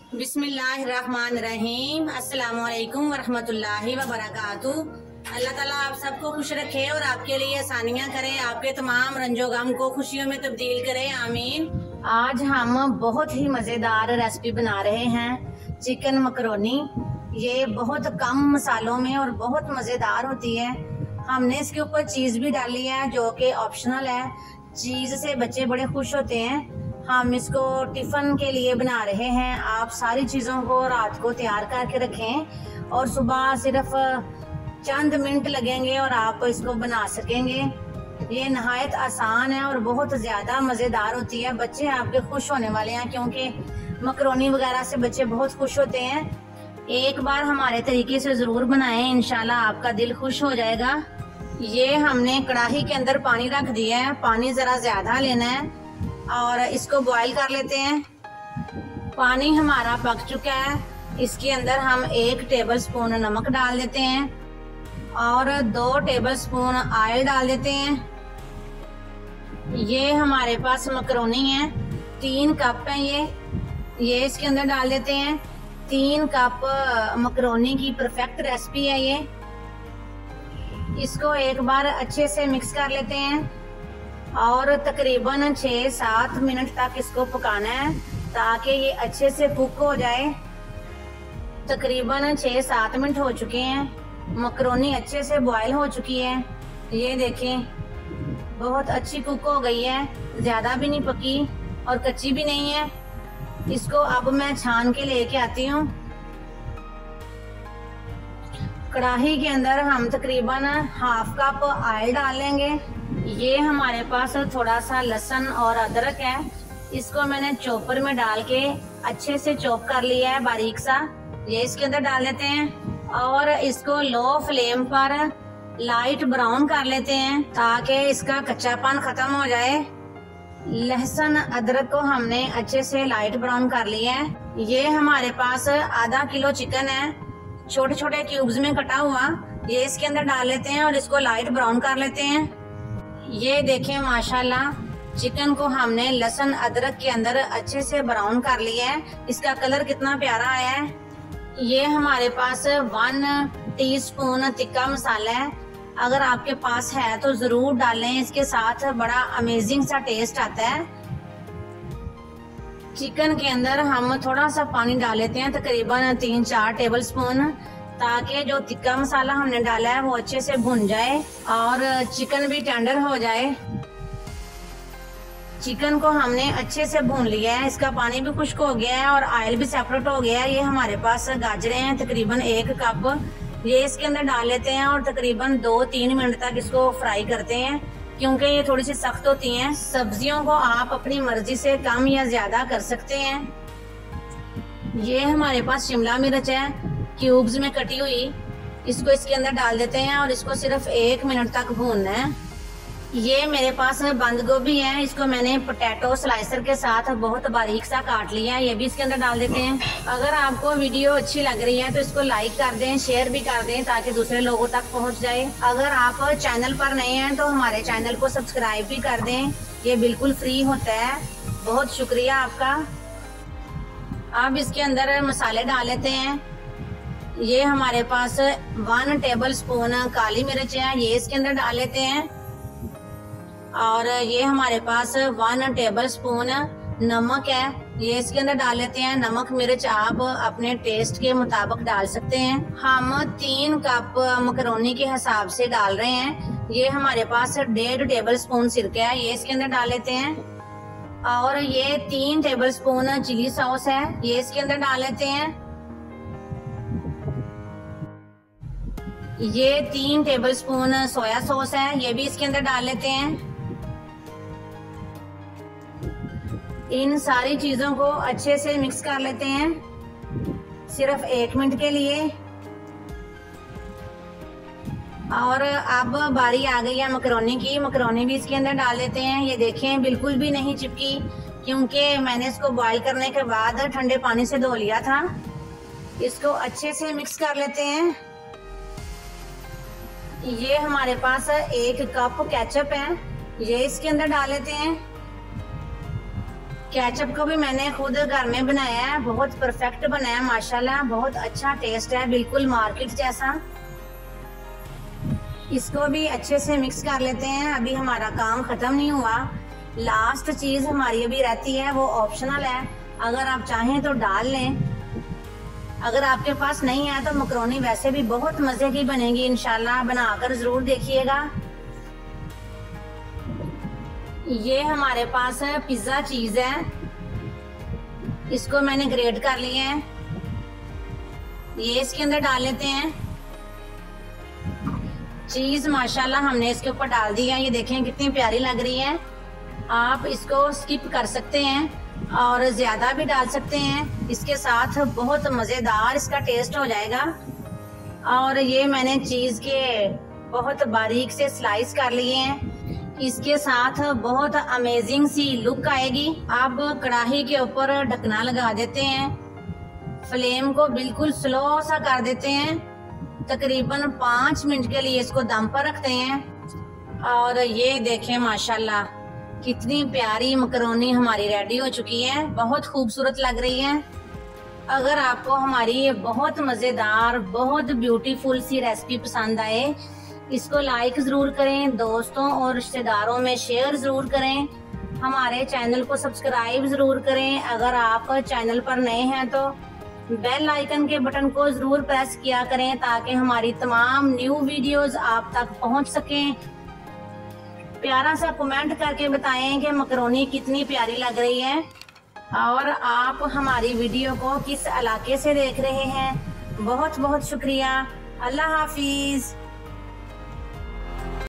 बिस्मिल्लाहिर्रहमानिर्रहीम। अस्सलामुअलैकुम वरहमतुल्लाहि वबरकातुहू। अल्लाह ताला आप सबको खुश रखे और आपके लिए आसानियां करे, आपके तमाम रंजो गम को खुशियों में तब्दील करे, आमीन। आज हम बहुत ही मज़ेदार रेसिपी बना रहे हैं, चिकन मकरोनी। ये बहुत कम मसालों में और बहुत मज़ेदार होती है। हमने इसके ऊपर चीज़ भी डाली है जो कि ऑप्शनल है। चीज़ से बच्चे बड़े खुश होते हैं। हम इसको टिफ़िन के लिए बना रहे हैं। आप सारी चीज़ों को रात को तैयार करके रखें और सुबह सिर्फ चंद मिनट लगेंगे और आप इसको बना सकेंगे। ये नहायत आसान है और बहुत ज़्यादा मज़ेदार होती है। बच्चे आपके खुश होने वाले हैं क्योंकि मकरोनी वगैरह से बच्चे बहुत खुश होते हैं। एक बार हमारे तरीके से ज़रूर बनाएं, इंशाल्लाह आपका दिल खुश हो जाएगा। ये हमने कढ़ाई के अंदर पानी रख दिया है। पानी ज़रा ज़्यादा लेना है और इसको बॉईल कर लेते हैं। पानी हमारा पक चुका है। इसके अंदर हम 1 टेबलस्पून नमक डाल देते हैं और 2 टेबलस्पून ऑयल डाल देते हैं। ये हमारे पास मकरोनी है, 3 कप है ये इसके अंदर डाल देते हैं। 3 कप मकरोनी की परफेक्ट रेसिपी है ये। इसको एक बार अच्छे से मिक्स कर लेते हैं और तकरीबन 6-7 मिनट तक इसको पकाना है ताकि ये अच्छे से कुक हो जाए। तकरीबन 6-7 मिनट हो चुके हैं। मकरोनी अच्छे से बॉईल हो चुकी है। ये देखें, बहुत अच्छी कुक हो गई है, ज़्यादा भी नहीं पकी और कच्ची भी नहीं है। इसको अब मैं छान के लेके आती हूँ। कढ़ाई के अंदर हम तकरीबन 1/2 कप ऑयल डालेंगे। ये हमारे पास थोड़ा सा लहसुन और अदरक है। इसको मैंने चॉपर में डाल के अच्छे से चॉप कर लिया है बारीक सा। ये इसके अंदर डाल देते हैं और इसको लो फ्लेम पर लाइट ब्राउन कर लेते हैं ताकि इसका कच्चापन खत्म हो जाए। लहसुन अदरक को हमने अच्छे से लाइट ब्राउन कर लिया है। ये हमारे पास आधा किलो चिकन है, छोटे छोटे क्यूब्स में कटा हुआ। ये इसके अंदर डाल लेते हैं और इसको लाइट ब्राउन कर लेते हैं। ये देखें, माशाल्लाह चिकन को हमने लहसुन अदरक के अंदर अच्छे से ब्राउन कर लिया है। इसका कलर कितना प्यारा आया है। ये हमारे पास 1 टीस्पून तिक्का मसाला है। अगर आपके पास है तो जरूर डालें, इसके साथ बड़ा अमेजिंग सा टेस्ट आता है। चिकन के अंदर हम थोड़ा सा पानी डाल लेते हैं, तकरीबन 3-4 टेबलस्पून, ताकि जो तिक्का मसाला हमने डाला है वो अच्छे से भुन जाए और चिकन भी टेंडर हो जाए। चिकन को हमने अच्छे से भून लिया है। इसका पानी भी खुश्क हो गया है और ऑयल भी सेपरेट हो गया है। ये हमारे पास गाजरें हैं तकरीबन 1 कप। ये इसके अंदर डाल लेते हैं और तकरीबन 2-3 मिनट तक इसको फ्राई करते हैं क्योंकि ये थोड़ी सी सख्त होती हैं। सब्जियों को आप अपनी मर्जी से कम या ज्यादा कर सकते हैं। ये हमारे पास शिमला मिर्च है, क्यूब्स में कटी हुई। इसको इसके अंदर डाल देते हैं और इसको सिर्फ 1 मिनट तक भूनना है। ये मेरे पास बंद गोभी है, इसको मैंने पोटैटो स्लाइसर के साथ बहुत बारीक सा काट लिया है। ये भी इसके अंदर डाल देते हैं। अगर आपको वीडियो अच्छी लग रही है तो इसको लाइक कर दें, शेयर भी कर दें ताकि दूसरे लोगों तक पहुंच जाए। अगर आप चैनल पर नए हैं तो हमारे चैनल को सब्सक्राइब भी कर दें, ये बिल्कुल फ्री होता है। बहुत शुक्रिया आपका। अब इसके अंदर मसाले डाल लेते हैं। ये हमारे पास 1 टेबलस्पून काली मिर्च है, ये इसके अंदर डाल लेते हैं और ये हमारे पास 1 टेबलस्पून नमक है, ये इसके अंदर डाल लेते हैं। नमक मिर्च आप अपने टेस्ट के मुताबिक डाल सकते हैं। हम 3 कप मकरोनी के हिसाब से डाल रहे हैं। ये हमारे पास 1.5 टेबलस्पून सिरका है, ये इसके अंदर डाल लेते हैं और ये 3 टेबलस्पून चिली सॉस है, ये इसके अंदर डाल लेते हैं। ये 3 टेबलस्पून सोया सॉस है, ये भी इसके अंदर डाल लेते हैं। इन सारी चीजों को अच्छे से मिक्स कर लेते हैं सिर्फ 1 मिनट के लिए। और अब बारी आ गई है मकरोनी की। मकरोनी भी इसके अंदर डाल देते हैं। ये देखें, बिल्कुल भी नहीं चिपकी क्योंकि मैंने इसको बॉईल करने के बाद ठंडे पानी से धो लिया था। इसको अच्छे से मिक्स कर लेते हैं। ये हमारे पास 1 कप केचप है, ये इसके अंदर डाल लेते हैं केचप को भी मैंने खुद घर में बनाया है, बहुत परफेक्ट बना है माशाल्लाह, बहुत अच्छा टेस्ट है, बिल्कुल मार्केट जैसा। इसको भी अच्छे से मिक्स कर लेते हैं। अभी हमारा काम खत्म नहीं हुआ, लास्ट चीज हमारी अभी रहती है, वो ऑप्शनल है, अगर आप चाहें तो डाल लें, अगर आपके पास नहीं है तो मकरोनी वैसे भी बहुत मजे की बनेगी इंशाल्लाह, बनाकर जरूर देखिएगा। ये हमारे पास है पिज्जा चीज है, इसको मैंने ग्रेट कर लिया है, ये इसके अंदर डाल लेते हैं। चीज माशाल्लाह हमने इसके ऊपर डाल दी है, ये देखें कितनी प्यारी लग रही है। आप इसको स्किप कर सकते हैं और ज्यादा भी डाल सकते हैं, इसके साथ बहुत मजेदार इसका टेस्ट हो जाएगा। और ये मैंने चीज के बहुत बारीक से स्लाइस कर लिए हैं, इसके साथ बहुत अमेजिंग सी लुक आएगी। अब कढ़ाई के ऊपर ढकना लगा देते हैं, फ्लेम को बिल्कुल स्लो सा कर देते हैं, तकरीबन 5 मिनट के लिए इसको दम पर रखते हैं। और ये देखें माशाल्लाह कितनी प्यारी मकरोनी हमारी रेडी हो चुकी है, बहुत खूबसूरत लग रही है। अगर आपको हमारी ये बहुत मजेदार, बहुत ब्यूटीफुल सी रेसिपी पसंद आए, इसको लाइक जरूर करें, दोस्तों और रिश्तेदारों में शेयर जरूर करें, हमारे चैनल को सब्सक्राइब जरूर करें। अगर आप चैनल पर नए हैं तो बेल आइकन के बटन को जरूर प्रेस किया करें ताकि हमारी तमाम न्यू वीडियोस आप तक पहुंच सकें। प्यारा सा कमेंट करके बताएं कि मकरोनी कितनी प्यारी लग रही है और आप हमारी वीडियो को किस इलाके से देख रहे हैं। बहुत बहुत शुक्रिया। अल्लाह हाफिज।